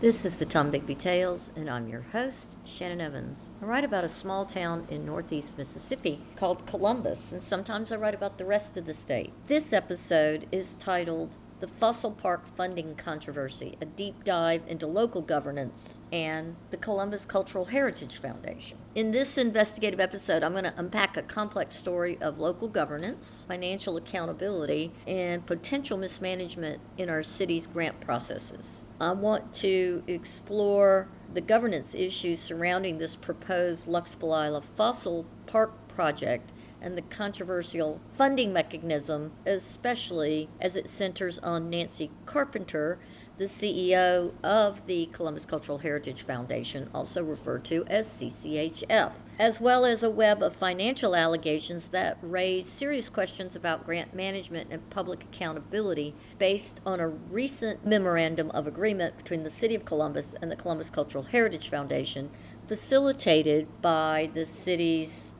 This is the Tom Bigby Tales, and I'm your host, Shannon Evans. I write about a small town in northeast Mississippi called Columbus, and sometimes I write about the rest of the state. This episode is titled The Fossil Park Funding Controversy, a deep dive into local governance and the Columbus Cultural Heritage Foundation. In this investigative episode, I'm going to unpack a complex story of local governance, financial accountability, and potential mismanagement in our city's grant processes. I want to explore the governance issues surrounding this proposed Luxpalila Fossil Park project and the controversial funding mechanism, especially as it centers on Nancy Carpenter, the CEO of the Columbus Cultural Heritage Foundation, also referred to as CCHF, as well as a web of financial allegations that raise serious questions about grant management and public accountability based on a recent Memorandum of Agreement between the City of Columbus and the Columbus Cultural Heritage Foundation, facilitated by the city's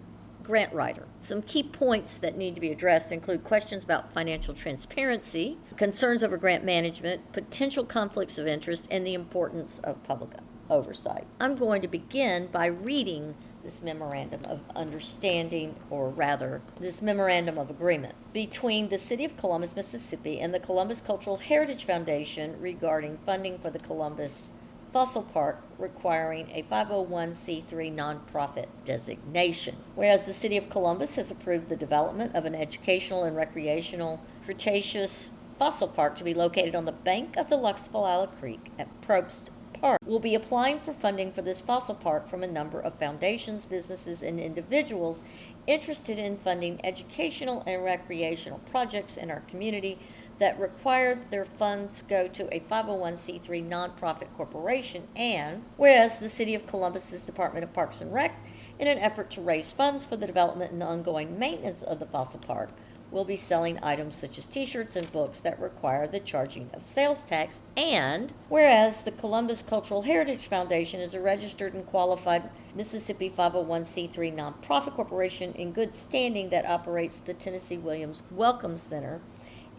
grant writer. Some key points that need to be addressed include questions about financial transparency, concerns over grant management, potential conflicts of interest, and the importance of public oversight. I'm going to begin by reading this Memorandum of Understanding, or rather, this Memorandum of Agreement between the City of Columbus, Mississippi and the Columbus Cultural Heritage Foundation regarding funding for the Columbus Fossil Park, requiring a 501c3 nonprofit designation. Whereas the City of Columbus has approved the development of an educational and recreational Cretaceous fossil park to be located on the bank of the Luxpalila Creek at Probst Park. We'll be applying for funding for this fossil park from a number of foundations, businesses, and individuals interested in funding educational and recreational projects in our community that require their funds go to a 501c3 nonprofit corporation, and whereas the City of Columbus's Department of Parks and Rec, in an effort to raise funds for the development and ongoing maintenance of the fossil park, will be selling items such as t-shirts and books that require the charging of sales tax, and whereas the Columbus Cultural Heritage Foundation is a registered and qualified Mississippi 501c3 nonprofit corporation in good standing that operates the Tennessee Williams Welcome Center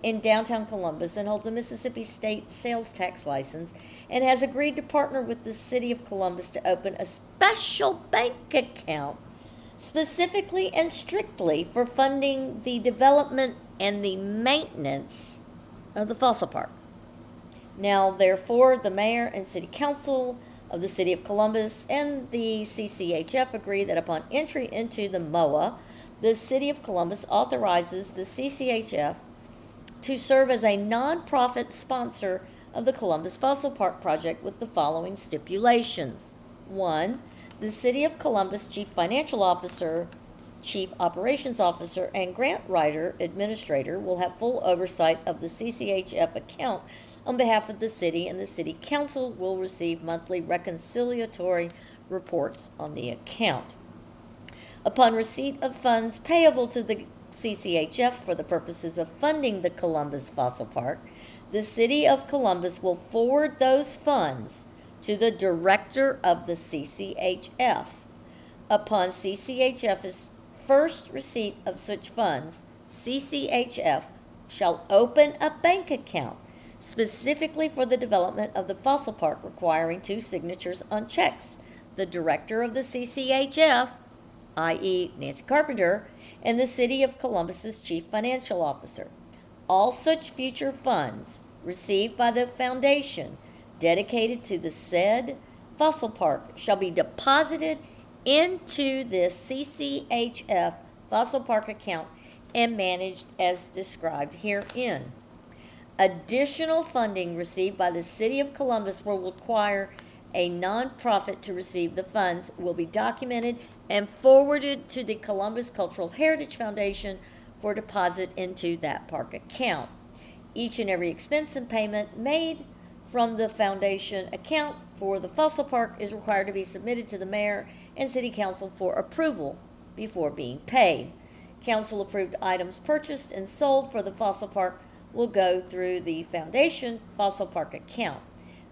in downtown Columbus and holds a Mississippi state sales tax license, and has agreed to partner with the City of Columbus to open a special bank account specifically and strictly for funding the development and the maintenance of the fossil park. Now, therefore, the mayor and city council of the City of Columbus and the CCHF agree that upon entry into the MOA, the City of Columbus authorizes the CCHF to serve as a nonprofit sponsor of the Columbus Fossil Park project with the following stipulations. 1. The City of Columbus Chief Financial Officer, Chief Operations Officer, and Grant Writer Administrator will have full oversight of the CCHF account on behalf of the city, and the City Council will receive monthly reconciliatory reports on the account. Upon receipt of funds payable to the CCHF for the purposes of funding the Columbus Fossil Park, the City of Columbus will forward those funds to the director of the CCHF. Upon CCHF's first receipt of such funds, CCHF shall open a bank account specifically for the development of the fossil park, requiring 2 signatures on checks: the director of the CCHF, i.e. Nancy Carpenter, and the City of Columbus's Chief Financial Officer. All such future funds received by the foundation dedicated to the said fossil park shall be deposited into the CCHF fossil park account and managed as described herein. Additional funding received by the City of Columbus will require a nonprofit to receive the funds, will be documented and forwarded to the Columbus Cultural Heritage Foundation for deposit into that park account. Each and every expense and payment made from the foundation account for the fossil park is required to be submitted to the mayor and city council for approval before being paid. Council approved items purchased and sold for the fossil park will go through the foundation fossil park account.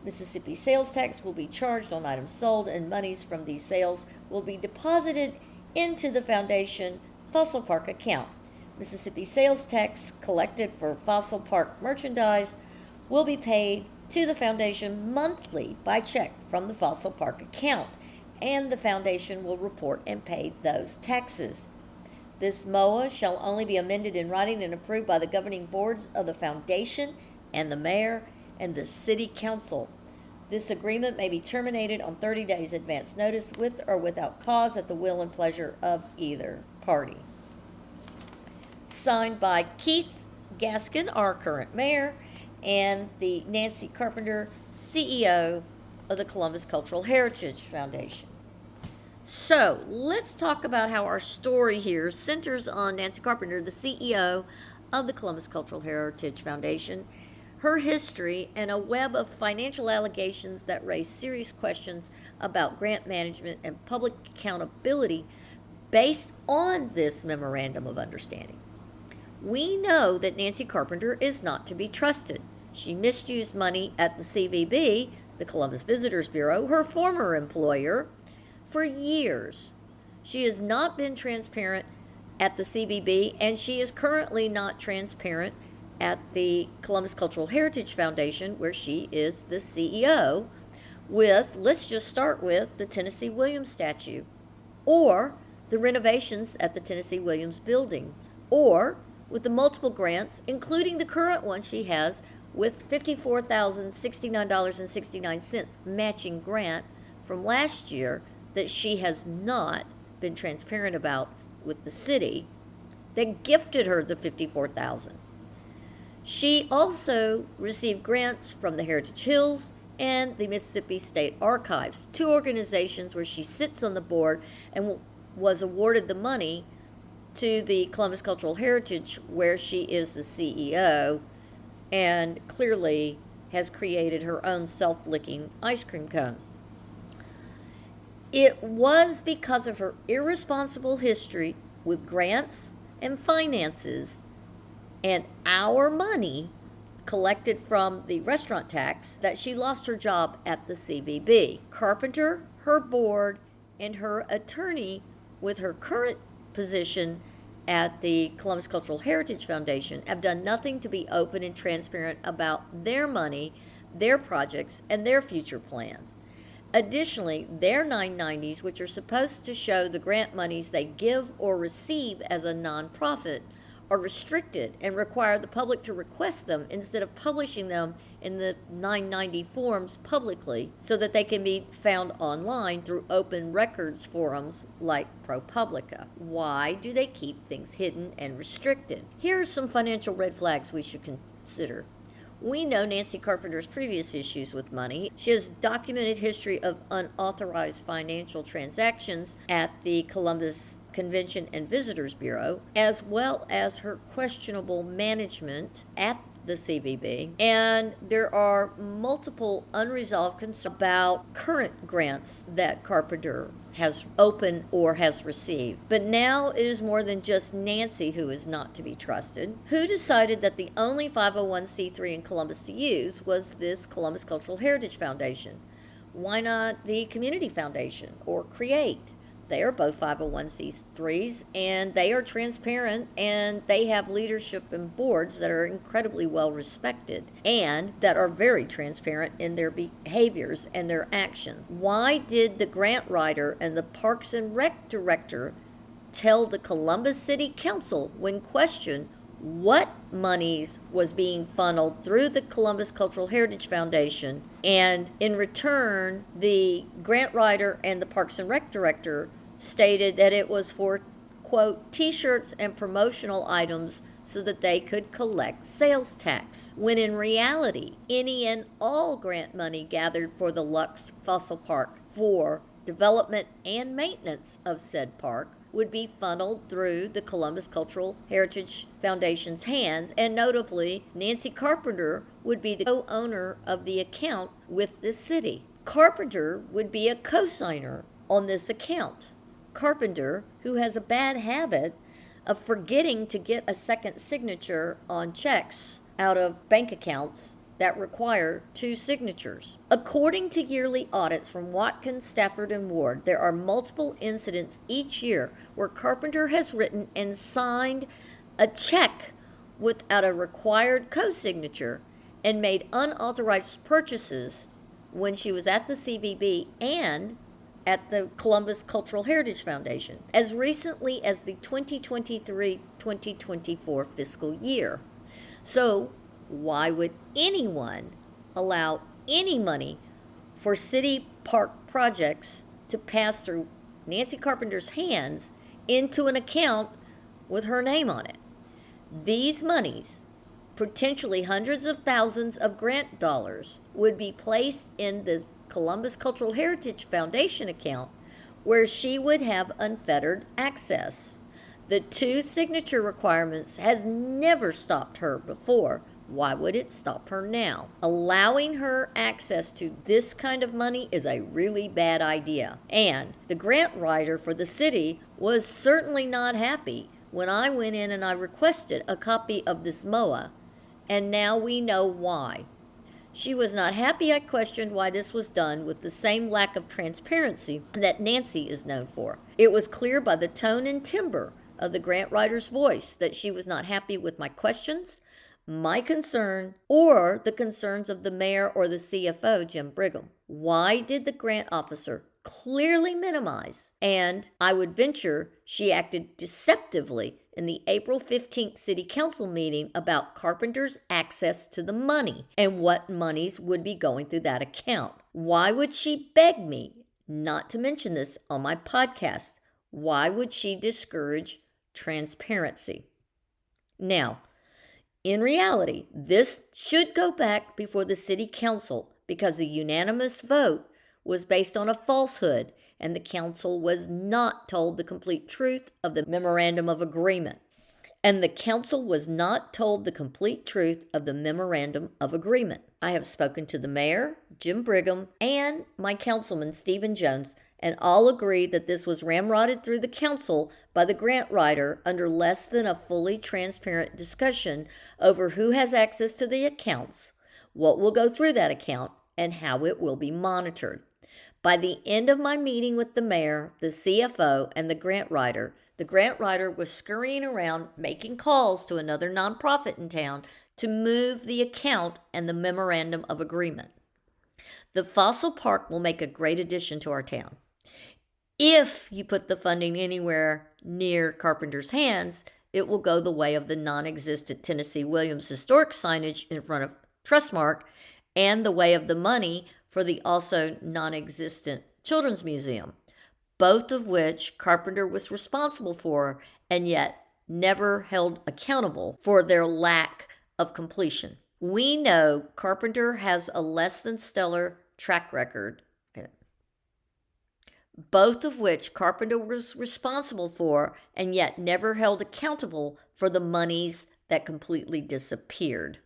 Mississippi sales tax will be charged on items sold, and monies from these sales will be deposited into the foundation fossil park account. Mississippi sales tax collected for fossil park merchandise will be paid to the foundation monthly by check from the Fossil Park account, and the foundation will report and pay those taxes. This MOA shall only be amended in writing and approved by the governing boards of the foundation and the mayor and the city council. This agreement may be terminated on 30 days advance notice with or without cause at the will and pleasure of either party. Signed by Keith Gaskin, our current mayor, and the Nancy Carpenter, CEO of the Columbus Cultural Heritage Foundation. So let's talk about how our story here centers on Nancy Carpenter, the CEO of the Columbus Cultural Heritage Foundation, her history, and a web of financial allegations that raise serious questions about grant management and public accountability based on this Memorandum of Understanding. We know that Nancy Carpenter is not to be trusted. She misused money at the CVB, the Columbus Visitors Bureau, her former employer, for years. She has not been transparent at the CVB, and she is currently not transparent at the Columbus Cultural Heritage Foundation, where she is the CEO, with, let's just start with, the Tennessee Williams statue, or the renovations at the Tennessee Williams building, or with the multiple grants, including the current one she has with $54,069.69 matching grant from last year that she has not been transparent about with the city that gifted her the $54,000. She also received grants from the Heritage Hills and the Mississippi State Archives, two organizations where she sits on the board and was awarded the money to the Columbus Cultural Heritage, where she is the CEO, and clearly has created her own self-licking ice cream cone. It was because of her irresponsible history with grants and finances and our money collected from the restaurant tax that she lost her job at the CVB. Carpenter, her board, and her attorney with her current position at the Columbus Cultural Heritage Foundation have done nothing to be open and transparent about their money, their projects, and their future plans. Additionally, their 990s, which are supposed to show the grant monies they give or receive as a nonprofit, are restricted and require the public to request them instead of publishing them in the 990 forms publicly so that they can be found online through open records forums like ProPublica. Why do they keep things hidden and restricted? Here are some financial red flags we should consider. We know Nancy Carpenter's previous issues with money. She has documented history of unauthorized financial transactions at the Columbus Convention and Visitors Bureau, as well as her questionable management at the CVB. And there are multiple unresolved concerns about current grants that Carpenter has opened or has received. But now it is more than just Nancy who is not to be trusted. Who decided that the only 501c3 in Columbus to use was this Columbus Cultural Heritage Foundation? Why not the Community Foundation or CREATE? They are both 501c3s, and they are transparent, and they have leadership and boards that are incredibly well respected and that are very transparent in their behaviors and their actions. Why did the grant writer and the Parks and Rec director tell the Columbus City Council, when questioned, what monies was being funneled through the Columbus Cultural Heritage Foundation, and in return, the grant writer and the Parks and Rec director stated that it was for, quote, t-shirts and promotional items so that they could collect sales tax, when in reality, any and all grant money gathered for the Lux Fossil Park for development and maintenance of said park would be funneled through the Columbus Cultural Heritage Foundation's hands, and notably, Nancy Carpenter would be the co-owner of the account with the city. Carpenter would be a co-signer on this account. Carpenter, who has a bad habit of forgetting to get a second signature on checks out of bank accounts that require two signatures. According to yearly audits from Watkins, Stafford, and Ward, there are multiple incidents each year where Carpenter has written and signed a check without a required co-signature and made unauthorized purchases when she was at the CVB and at the Columbus Cultural Heritage Foundation as recently as the 2023-2024 fiscal year. So why would anyone allow any money for city park projects to pass through Nancy Carpenter's hands into an account with her name on it? These monies, potentially hundreds of thousands of grant dollars, would be placed in the Columbus Cultural Heritage Foundation account where she would have unfettered access. The 2 signature requirements has never stopped her before. Why would it stop her now? Allowing her access to this kind of money is a really bad idea. And the grant writer for the city was certainly not happy when I went in and I requested a copy of this MOA, and now we know why. She was not happy I questioned why this was done with the same lack of transparency that Nancy is known for. It was clear by the tone and timbre of the grant writer's voice that she was not happy with my questions, my concern, or the concerns of the mayor or the CFO, Jim Brigham. Why did the grant officer clearly minimize, and I would venture she acted deceptively in the April 15th City Council meeting about Carpenter's access to the money and what monies would be going through that account? Why would she beg me not to mention this on my podcast? Why would she discourage transparency? Now, in reality, this should go back before the City Council because the unanimous vote was based on a falsehood, and the council was not told the complete truth of the Memorandum of Agreement. I have spoken to the mayor, Jim Brigham, and my councilman, Stephen Jones, and all agree that this was ramrodded through the council by the grant writer under less than a fully transparent discussion over who has access to the accounts, what will go through that account, and how it will be monitored. By the end of my meeting with the mayor, the CFO, and the grant writer was scurrying around making calls to another nonprofit in town to move the account and the Memorandum of Agreement. The fossil park will make a great addition to our town. If you put the funding anywhere near Carpenter's hands, it will go the way of the non-existent Tennessee Williams historic signage in front of Trustmark and the way of the money for the also non-existent Children's Museum, both of which Carpenter was responsible for and yet never held accountable for their lack of completion. We know Carpenter has a less than stellar track record, both of which Carpenter was responsible for and yet never held accountable for the monies that completely disappeared.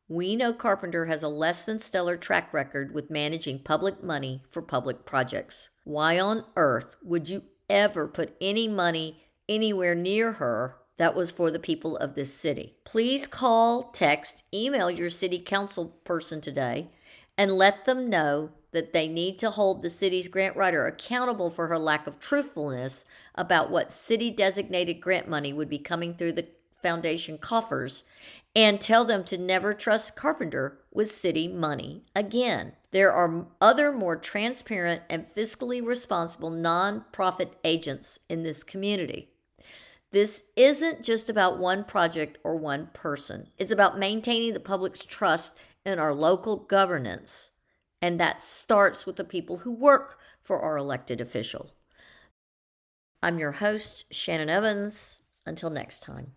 We know Carpenter has a less than stellar track record with managing public money for public projects. Why on earth would you ever put any money anywhere near her that was for the people of this city? Please call, text, email your city council person today and let them know that they need to hold the city's grant writer accountable for her lack of truthfulness about what city-designated grant money would be coming through the foundation coffers, and tell them to never trust Carpenter with city money again. There are other more transparent and fiscally responsible nonprofit agents in this community. This isn't just about one project or one person. It's about maintaining the public's trust in our local governance, and that starts with the people who work for our elected officials. I'm your host, Shannon Evans. Until next time.